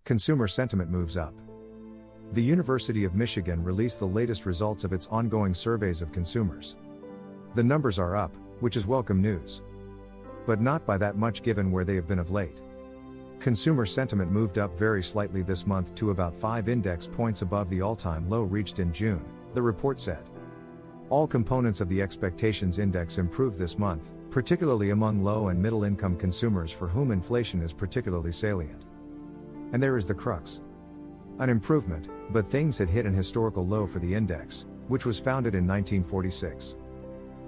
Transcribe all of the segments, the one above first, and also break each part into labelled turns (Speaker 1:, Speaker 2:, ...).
Speaker 1: Consumer sentiment moves up. The University of Michigan released the latest results of its ongoing surveys of consumers. The numbers are up, which is welcome news. But not by that much given where they have been of late. Consumer sentiment moved up very slightly this month to about 5 index points above the all-time low reached in June, the report said. All components of the expectations index improved this month, particularly among low and middle-income consumers for whom inflation is particularly salient. And there is the crux. An improvement, but things had hit an historical low for the index, which was founded in 1946.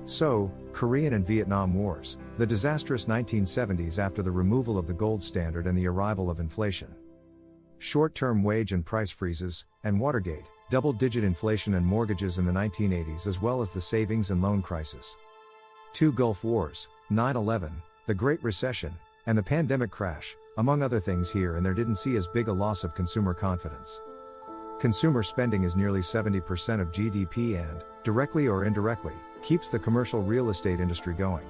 Speaker 1: So, Korean and Vietnam Wars, the disastrous 1970s after the removal of the gold standard and the arrival of inflation. Short-term wage and price freezes, and Watergate, double-digit inflation and mortgages in the 1980s as well as the savings and loan crisis. 2 Gulf Wars, 9/11, the Great Recession, and the pandemic crash, among other things here and there didn't see as big a loss of consumer confidence. Consumer spending is nearly 70% of GDP and, directly or indirectly, keeps the commercial real estate industry going.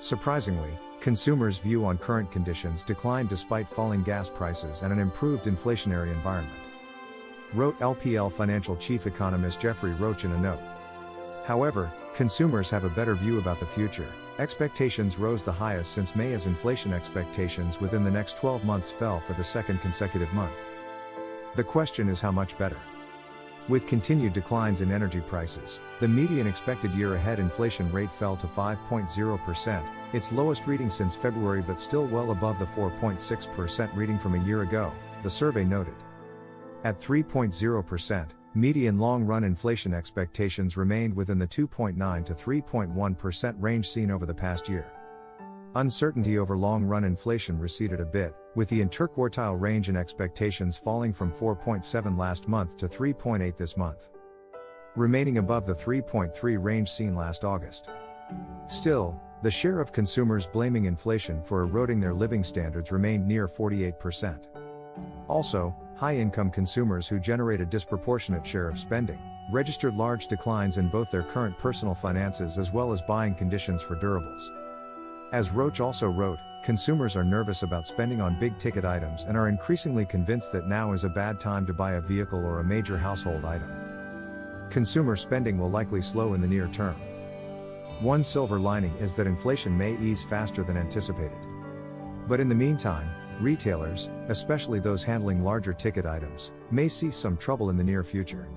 Speaker 1: Surprisingly, consumers' view on current conditions declined despite falling gas prices and an improved inflationary environment, wrote LPL Financial Chief Economist Jeffrey Roach in a note. However, consumers have a better view about the future. Expectations rose the highest since May as inflation expectations within the next 12 months fell for the second consecutive month. The question is how much better? With continued declines in energy prices, the median expected year-ahead inflation rate fell to 5.0%, its lowest reading since February but still well above the 4.6% reading from a year ago, the survey noted. At 3.0%, median long-run inflation expectations remained within the 2.9 to 3.1% range seen over the past year. Uncertainty over long-run inflation receded a bit, with the interquartile range in expectations falling from 4.7 last month to 3.8 this month, remaining above the 3.3 range seen last August. Still, the share of consumers blaming inflation for eroding their living standards remained near 48%. Also, high-income consumers who generate a disproportionate share of spending, registered large declines in both their current personal finances as well as buying conditions for durables. As Roach also wrote, consumers are nervous about spending on big-ticket items and are increasingly convinced that now is a bad time to buy a vehicle or a major household item. Consumer spending will likely slow in the near term. One silver lining is that inflation may ease faster than anticipated. But in the meantime, retailers, especially those handling larger ticket items, may see some trouble in the near future.